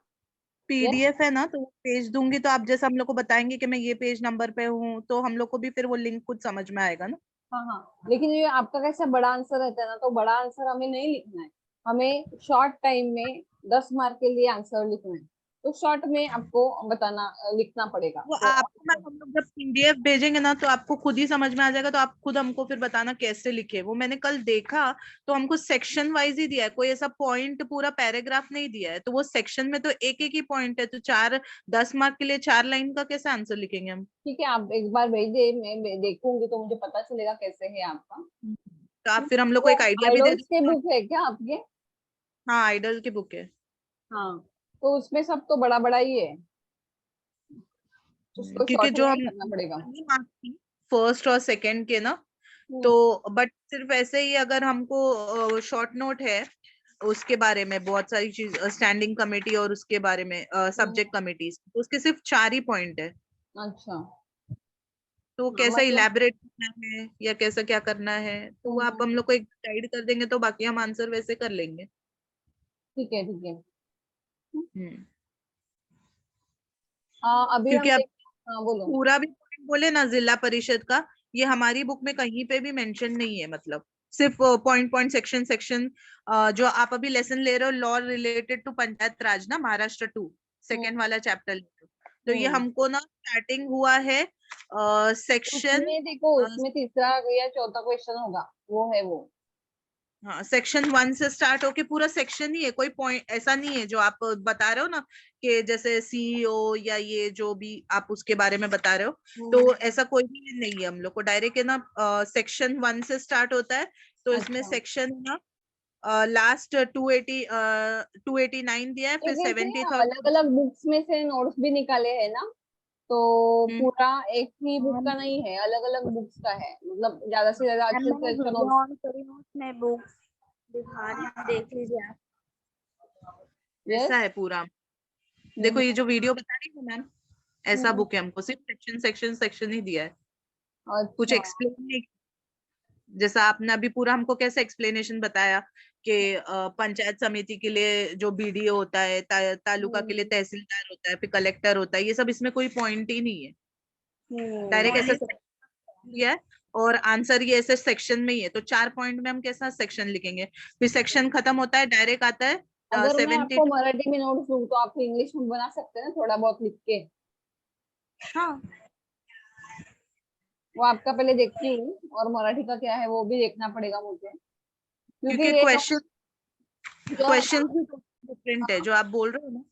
पीडीएफ है ना, तो वो भेज दूंगी, तो आप जैसे हम लोग को बताएंगे कि मैं ये पेज नंबर पे हूँ, तो हम लोग को भी फिर वो लिंक खुद समझ में आएगा ना। हाँ हाँ, लेकिन ये आपका कैसा बड़ा आंसर रहता है ना, तो बड़ा आंसर हमें नहीं लिखना है, हमें शॉर्ट टाइम में 10 मार्क के लिए आंसर लिखना है, तो शॉर्ट में आपको बताना, लिखना पड़ेगा। वो तो आपको मैम हम लोग जब पीडीएफ भेजेंगे ना, तो आपको खुद ही समझ में आ जाएगा, तो आप खुद हमको फिर बताना कैसे लिखे। वो मैंने कल देखा, तो हमको सेक्शन वाइज ही दिया है, कोई ऐसा पॉइंट पूरा पैराग्राफ नहीं दिया है, तो वो सेक्शन में तो एक एक ही पॉइंट है, तो 10 मार्क के लिए 4 लाइन का कैसे आंसर लिखेंगे हम। ठीक है, आप एक बार भेज दे, मैं देखूंगी तो मुझे पता चलेगा कैसे है आपका। तो आप फिर हम लोग को तो एक आइडिया भी दे आइडल्स के दो। बुक है क्या आपके? हाँ, आइडल की बुक है। हाँ, तो उसमें सब तो बड़ा बड़ा ही है, उसको क्योंकि शॉर्ट जो में ही हम करना पड़ेगा। फर्स्ट और सेकंड के ना, तो बट सिर्फ ऐसे ही अगर हमको शॉर्ट नोट है उसके बारे में, बहुत सारी चीज, स्टैंडिंग कमेटी और उसके बारे में सब्जेक्ट कमिटीज, उसके सिर्फ 4 ही पॉइंट है, अच्छा, तो हाँ कैसा मतलब, इलेबोरेट करना है या कैसा क्या करना है, तो वो आप हम लोग को एक गाइड कर देंगे, तो बाकी हम आंसर वैसे कर लेंगे। ठीक है ठीक है। हम्म अभी क्योंकि हम अब देख, हाँ बोलो। पूरा भी point बोले ना जिला परिषद का, ये हमारी बुक में कहीं पे भी मेंशन नहीं है, मतलब सिर्फ पॉइंट पॉइंट सेक्शन सेक्शन। जो आप अभी लेसन ले रहे हो, लॉ रिलेटेड टू पंचायत राज ना, महाराष्ट्र 2 सेकेंड वाला चैप्टर, तो ये हमको ना स्टार्टिंग हुआ है सेक्शन, उसमें देखो, उसमें तीसरा या चौथा क्वेश्चन होगा, वो है वो। हाँ, सेक्शन 1 से स्टार्ट होके पूरा सेक्शन ही है, कोई पॉइंट ऐसा नहीं है जो आप बता रहे हो ना, कि जैसे सीईओ या ये जो भी आप उसके बारे में बता रहे हो, तो ऐसा कोई भी नहीं है। हम लोग को डायरेक्ट है ना, सेक्शन 1 से स्टार्ट होता है, तो इसमें अच्छा, सेक्शन ना लास्ट 289 दिया है, फिर लेकिन से 73rd। अलग अलग बुक्स में से नोट्स भी निकाले हैं ना, तो पूरा एक ही बुक का नहीं है, अलग अलग बुक्स का है, मतलब ज्यादा से ज्यादा अच्छे से मैंने अच्छा वीडियो नोट्स। ऑन करी हूँ, उसमें बुक दिखा रही हूँ, देख लीजिए आप। ऐसा है यस। पूरा। देखो ये जो वीडियो बता रही हूँ मैम, ऐसा बुक है, हमको सिर्फ सेक्शन सेक्शन सेक्शन ही दिया है, कुछ अच्छा। एक्सप्लेन नहीं। जैसा आपने अभी पूरा हमको कैसे एक्सप्लेनेशन बताया कि पंचायत समिति के लिए जो बीडीओ होता है, तालुका के लिए तहसीलदार होता है, फिर कलेक्टर होता है, ये सब इसमें कोई पॉइंट ही नहीं है, डायरेक्ट ऐसे दिया है, और आंसर ये ऐसे सेक्शन में ही है, तो 4 पॉइंट में हम कैसा सेक्शन लिखेंगे, फिर सेक्शन खत्म होता है, डायरेक्ट आता है अगर मैं 72। आपको मराठी में नोट्स दूं, तो आप इंग्लिश में बना सकते हैं ना, थोड़ा बहुत लिख के? हाँ, वो आपका पहले देखती हूँ, और मराठी का क्या है वो भी देखना पड़ेगा मुझे, क्योंकि क्योंकि ये क्वेश्चन जो है ना, क्वेश्चन डिफरेंट है, जो आप बोल रहे हो ना,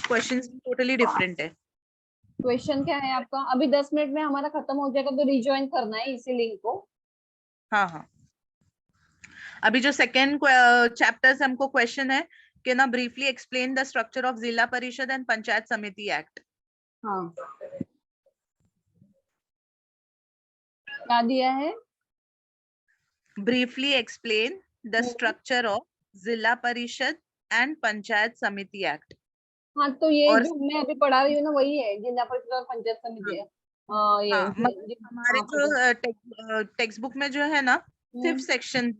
क्वेश्चन टोटली डिफरेंट है। क्वेश्चन क्या है आपका, अभी 10 मिनट में हमारा खत्म हो जाएगा, तो रिज्वाइन करना है इसी लिंक को, हाँ। अभी जो सेकेंड चैप्टर से हमको क्वेश्चन है कि ना briefly explain the structure of जिला परिषद एंड पंचायत समिति एक्ट। हाँ, क्या दिया है? Briefly explain the structure of जिला परिषद एंड पंचायत समिति एक्ट। हाँ, तो ये और जो मैं अभी पढ़ा रही हूँ ना वही है, जिला परिषद और पंचायत समिति है। ये हाँ, मगर हमारे हाँ, जो टेक्स्ट बुक में जो है ना सिर्फ हम्म सेक्शन,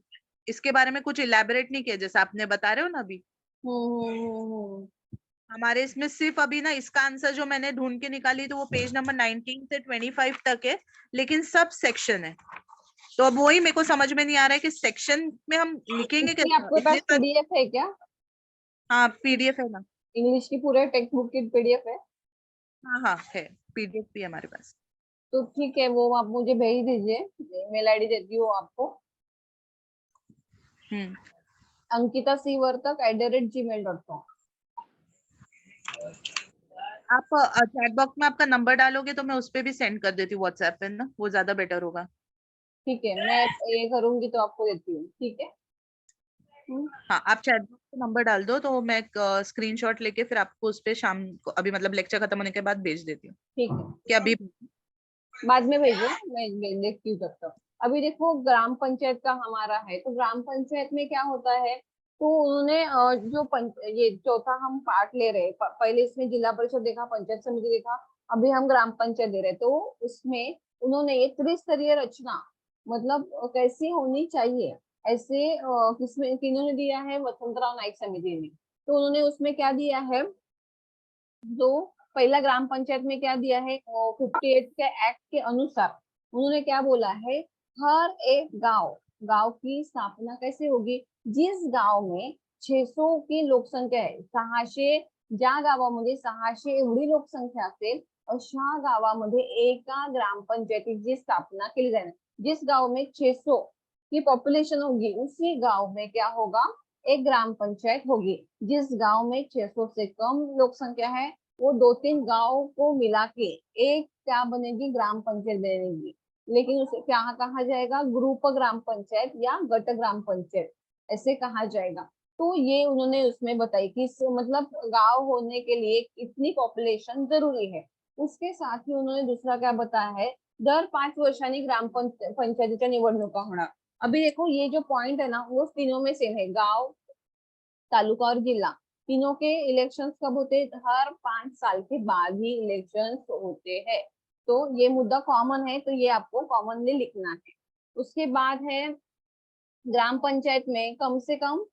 इसके बारे में कुछ इलेबोरेट नहीं किया जैसे आपने बता रहे हो ना अभी। हम्म। हमारे इसमें सिर्फ अभी ना इसका आंसर जो मैंने ढूंढ के निकाली तो वो पेज नंबर 19 से 25 तक है, लेकिन सब सेक्शन है। तो अब वही मेरे को समझ में नहीं आ रहा है कि सेक्शन में हम लिखेंगे इसकी कैसे आपके इतने पास पीडीएफ है क्या? हाँ पीडीएफ है ना। इंग्लिश की पूरे टेक्स्ट बुक की पीडीएफ है? हाँ है, पीडीएफ भी है हमारे पास। तो ठीक है, वो आप मुझे भेज दीजिए, मेल आईडी देती हूँ आपको, हम्म ankitac@gmail.com। आप चैट बॉक्स में आपका नंबर डालोगे तो मैं उस पे भी सेंड कर देती हूँ व्हाट्सएप पे ना, वो ज्यादा बेटर होगा। ठीक है, मैं ये करूंगी तो आपको देती हूँ, ठीक है। हाँ आप चैट बॉक्स पे नंबर डाल दो तो मैं एक स्क्रीनशॉट लेके फिर आपको उस पे शाम को अभी मतलब लेक्चर खत्म होने के बाद भेज देती हूँ। ठीक है, कि अभी बाद में भेजो, मैं देखती हूँ तब तक। अभी देखो, ग्राम पंचायत का हमारा है, तो ग्राम पंचायत में क्या होता है, तो उन्होंने ये चौथा हम पार्ट ले रहे हैं। पहले इसमें जिला परिषद देखा, पंचायत समिति देखा, अभी हम ग्राम पंचायत दे रहे हैं। तो उसमें उन्होंने ये त्रिस्तरीय रचना मतलब कैसी होनी चाहिए, ऐसे किसमें किन्होंने दिया है, वसंतराव नाईक समिति ने। तो उन्होंने उसमें क्या दिया है, जो पहला ग्राम पंचायत में क्या दिया है, 58 के एक्ट के अनुसार उन्होंने क्या बोला है, हर एक गांव गांव की स्थापना कैसे होगी, जिस गांव में 600 की लोकसंख्या आहे, 600 ज्या गावामध्ये 600 एवढी लोकसंख्या असेल अशा गावामध्ये एका ग्रामपंचायतीची स्थापना केली जाईल। जिस गांव में 600 की पॉपुलेशन होगी उसी गांव में क्या होगा, एक ग्राम पंचायत होगी। जिस गांव में 600 से कम लोक संख्या है वो 2-3 गांव को मिला के एक क्या बनेगी, ग्राम पंचायत बनेगी। लेकिन उसे क्या कहा जाएगा, ग्रुप ग्राम पंचायत या गट ग्राम पंचायत ऐसे कहा जाएगा। तो ये उन्होंने उसमें बताई कि मतलब गांव होने के लिए इतनी पॉपुलेशन जरूरी है। उसके साथ ही उन्होंने दूसरा क्या बताया है, दर 5 वर्षांनी ग्राम पंचायतीच्या निवडणुका होणार। अभी देखो ये जो पॉइंट है ना वो तीनों में सेम है, गांव, तालुका और जिला, तीनों के इलेक्शंस कब होते हैं, हर 5 साल के बाद ही इलेक्शंस होते हैं। तो ये मुद्दा कॉमन है, तो ये आपको कॉमनली लिखना है। उसके बाद है, ग्राम पंचायत में कम से कम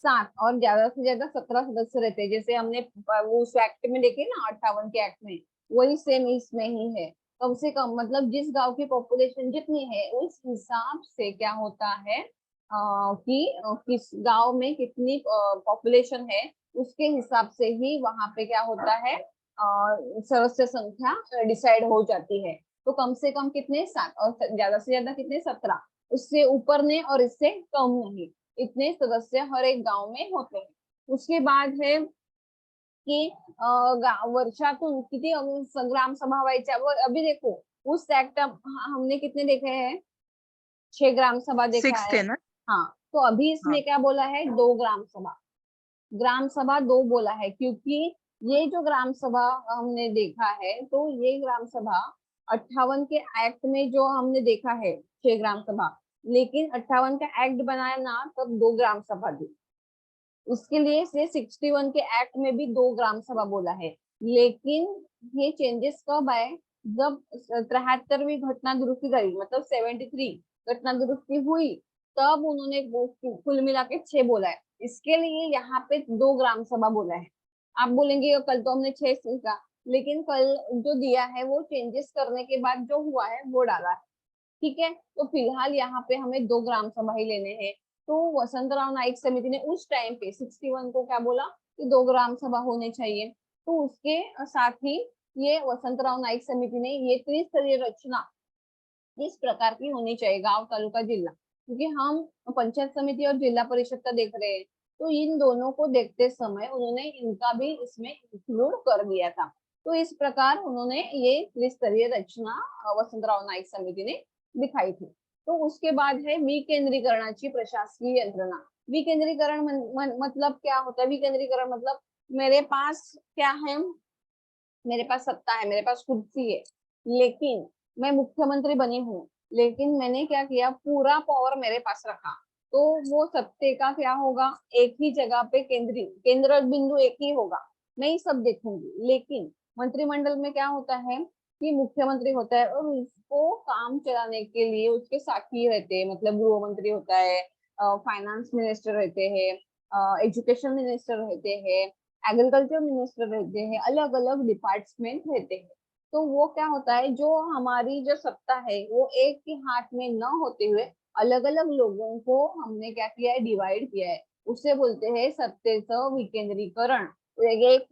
7 और ज्यादा से ज्यादा 17 सदस्य रहते हैं। जैसे हमने वो उस एक्ट में देखे ना 58 के एक्ट में, वही सेम इसमें ही है। कम से कम मतलब जिस गांव की पॉपुलेशन जितनी है उस हिसाब से क्या होता है कि किस गांव में कितनी पॉपुलेशन है उसके हिसाब से ही वहां पे क्या होता है, सदस्य संख्या डिसाइड हो जाती है। तो कम से कम कितने, 7 और ज्यादा से ज्यादा कितने, 17। उससे ऊपर ने और इससे कम नहीं, इतने सदस्य हर एक गांव में होते हैं। उसके बाद है की वर्षातून किती ग्राम सभा व्हायच्या। अभी देखो उस एक्ट हमने कितने देखे हैं, 6 ग्राम सभा देखा 6 है। थे ना। हाँ, तो अभी हाँ इसमें क्या बोला है, 2 ग्राम सभा, ग्राम सभा 2 बोला है, क्योंकि ये जो ग्राम सभा हमने देखा है तो ये ग्राम सभा 58 के एक्ट में जो हमने देखा है 6 ग्राम सभा, लेकिन 58 का एक्ट बनाया ना तब 2 ग्राम सभा थी। उसके लिए से 61 के एक्ट में भी 2 ग्राम सभा बोला है। लेकिन ये चेंजेस कब आए, जब 73वीं घटना दुरुस्ती करी, मतलब 73 घटना दुरुस्ती हुई, तब उन्होंने कुल मिला के 6 बोला है। इसके लिए यहाँ पे 2 ग्राम सभा बोला है। आप बोलेंगे कल तो हमने 6 सीखा, लेकिन कल जो दिया है वो चेंजेस करने के बाद जो हुआ है वो डाला है। ठीक है, तो फिलहाल यहाँ पे हमें 2 ग्राम सभा ही लेने हैं। तो वसंतराव नाईक समिति ने उस टाइम पे 61 को क्या बोला कि 2 ग्राम सभा होने चाहिए। तो उसके साथ ही ये वसंतराव नाईक समिति ने ये त्रिस्तरीय रचना किस प्रकार की होनी चाहिए, गांव, तालुका, जिला, क्योंकि हम पंचायत समिति और जिला परिषद का देख रहे हैं। तो इन दोनों को देखते समय उन्होंने इनका भी इसमें इंक्लूड कर दिया था। तो इस प्रकार उन्होंने ये त्रिस्तरीय रचना वसंतराव नाईक समिति ने दिखाई थी। तो उसके बाद है विकेंद्रीकरणाची प्रशासकीय यंत्रणा. विकेंद्रीकरण मतलब क्या होता है? विकेंद्रीकरण मतलब मेरे पास क्या है, मेरे पास सत्ता है, मेरे पास कुर्सी है, लेकिन मैं मुख्यमंत्री बनी हूँ, लेकिन मैंने क्या किया, पूरा पावर मेरे पास रखा, तो वो सत्ते का क्या होगा, एक ही जगह पे केंद्र बिंदु एक ही होगा, मैं ही सब देखूंगी. लेकिन मंत्रिमंडल में क्या होता है कि मुख्यमंत्री होता है और उसको काम चलाने के लिए उसके साथी रहते हैं, मतलब गृह मंत्री होता है, फाइनेंस मिनिस्टर रहते हैं, एजुकेशन मिनिस्टर रहते हैं, एग्रीकल्चर मिनिस्टर रहते हैं, अलग अलग डिपार्टमेंट रहते हैं. तो वो क्या होता है, जो हमारी जो सत्ता है वो एक ही हाथ में न होते हुए अलग अलग लोगों को हमने क्या किया है, डिवाइड किया है. उसे बोलते हैं सत्तेचं विकेंद्रीकरण. एक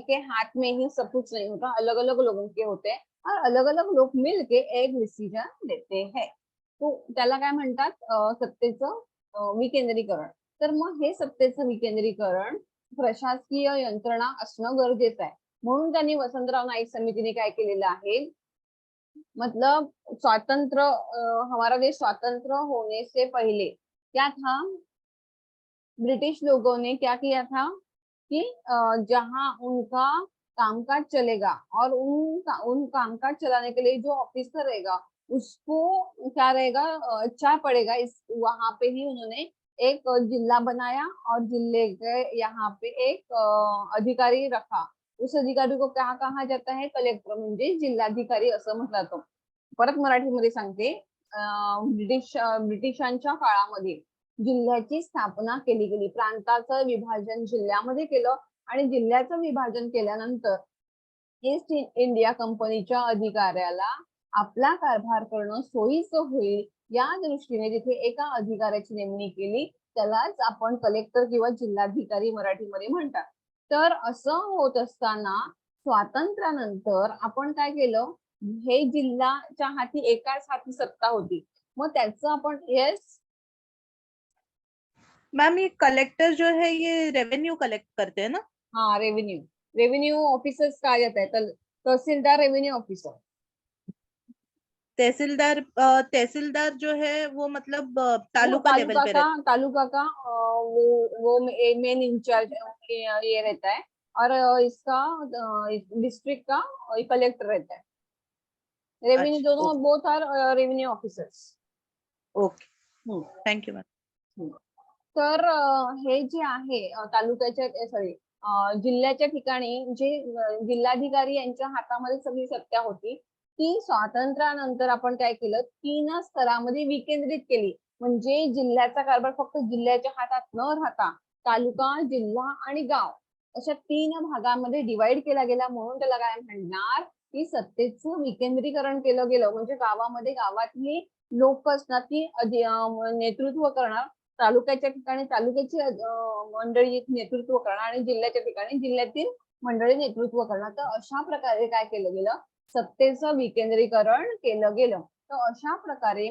के हाथ में ही सब कुछ नहीं होता, अलग अलग लोगों के होते हैं और अलग अलग लोग मिलके एक डिसिजन देते हैं. तो त्याला काय म्हणतात, सत्तेचं विकेंद्रीकरण. तर मग हे सत्तेचं विकेंद्रीकरण प्रशासकीय यंत्रणा असणं गरजेचं आहे. म्हणून त्यांनी वसंतराव नाईक समितीने काय केलेलं आहे, मतलब स्वातंत्र, हमारा देश स्वतंत्र होने से पहले क्या था, ब्रिटिश लोगों ने क्या किया था कि जहां उनका कामकाज चलेगा और उन कामकाज चलाने के लिए जो ऑफिसर रहेगा उसको क्या रहेगा, अच्छा पड़ेगा, इस वहां पे ही उन्होंने एक जिला बनाया और जिले के यहाँ पे एक अधिकारी रखा. उस अधिकारी को क्या कहा जाता है, कलेक्टर, म्हणजे जिल्हाधिकारी असं म्हटलं जातं. परत मराठीमध्ये सांगते, ब्रिटिशांच्या काळामध्ये जिल्ह्याची स्थापना केली गेली, प्रांताचं विभाजन जिल्ह्यामध्ये केलं आणि जिल्ह्याचं विभाजन केल्यानंतर ईस्ट इंडिया कंपनीच्या अधिकाऱ्याला आपला कारभार करणं सोयीचं होईल या दृष्टीने तिथे एका अधिकाऱ्याची नेमणी केली, त्यालाच आपण कलेक्टर किंवा जिल्हाधिकारी मराठीमध्ये म्हणतात. तर असं होत असताना स्वातंत्र्यानंतर आपण काय केलं, हे जिल्ह्याच्या हाती एकाच हाती सत्ता होती, मग त्याचं आपण येस. मैम ये कलेक्टर जो है ये रेवेन्यू कलेक्ट करते हैं ना? हाँ, रेवेन्यू ऑफिसर्स कहा जाता है, तहसीलदार रेवेन्यू ऑफिसर. तहसीलदार जो है वो मतलब तालुका लेवल पे रहता तालुका का वो मेन इंचार्ज ये रहता है और इसका डिस्ट्रिक्ट का कलेक्टर रहता है. रेवेन्यू अच्छा, दोनों both are revenue officers. Okay, thank you ma'am. तर हे जे आहे तालुक्याच्या सॉरी जिल्ह्याच्या ठिकाणी जे जिल्हाधिकारी यांच्या हातामध्ये सगळी सत्ता होती, ती स्वातंत्र्यानंतर आपण काय केलं, 3 स्तरामध्ये विकेंद्रित केली. म्हणजे जिल्ह्याचा कारभार फक्त जिल्ह्याच्या हातात न राहता तालुका, जिल्हा आणि गाव अशा 3 भागामध्ये डिवाइड केला गेला. म्हणून त्याला काय म्हणणार, की सत्तेचं विकेंद्रीकरण केलं गेलं. म्हणजे गावामध्ये गावातली लोक असणार ती नेतृत्व करणार, तालुक्याच्या ठिकाणी तालुक्याची मंडळी नेतृत्व करणार आणि जिल्ह्याच्या ठिकाणी जिल्ह्यातील मंडळी नेतृत्व करणार. तर अशा प्रकारे काय केलं गेलं, सत्तेचं विकेंद्रीकरण केलं गेलं. तर अशा प्रकारे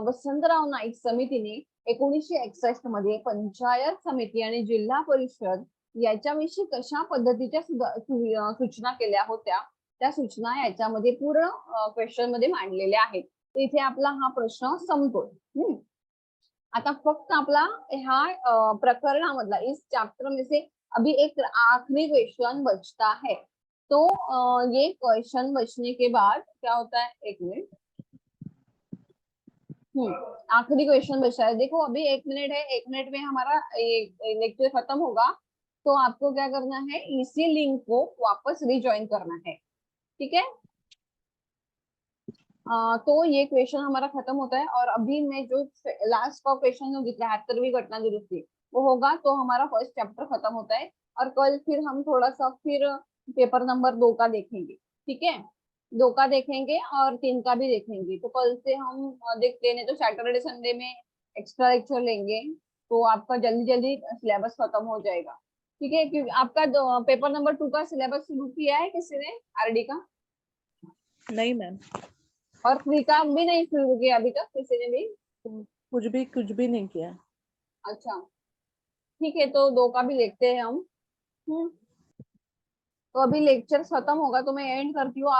वसंतराव नाईक समितीने 1961 मध्ये पंचायत समिती आणि जिल्हा परिषद याच्याविषयी कशा पद्धतीच्या सूचना केल्या होत्या, त्या सूचना याच्यामध्ये पूर्ण क्वेश्चन मध्ये मांडलेल्या आहेत. इथे आपला हा प्रश्न संपतो. आता फक्त आपला ह्या प्रकरणामधला इस चैप्टर में से अभी एक आखिरी क्वेश्चन बचता है. तो ये क्वेश्चन बचने के बाद क्या होता है, एक मिनट, आखिरी क्वेश्चन बचा है. देखो अभी 1 मिनट है, 1 मिनट में हमारा ये लेक्चर खत्म होगा. तो आपको क्या करना है, इसी लिंक को वापस रिज्वाइन करना है. ठीक है. तो ये क्वेश्चन हमारा खत्म होता है और अभी मैं जो लास्ट का क्वेश्चन होगी 73वीं घटना दुरुस्ती वो होगा, तो हमारा फर्स्ट चैप्टर खत्म होता है. और कल फिर हम थोड़ा सा फिर पेपर नंबर 2 का देखेंगे. ठीक है, 2 का देखेंगे और 3 का भी देखेंगे. तो कल से हम देखते हैं, तो सैटरडे संडे में एक्स्ट्रा लेक्चर लेंगे, तो आपका जल्दी जल्दी सिलेबस खत्म हो जाएगा. ठीक है, क्योंकि आपका पेपर नंबर 2 का सिलेबस शुरू किया है किसी ने, आरडी का? नहीं मैम. और 3 का भी नहीं शुरू किया अभी तक किसी ने भी? कुछ भी नहीं किया. अच्छा, ठीक है, तो 2 का भी देखते हैं हम. तो अभी लेक्चर खत्म होगा तो मैं एंड करती हूँ. आप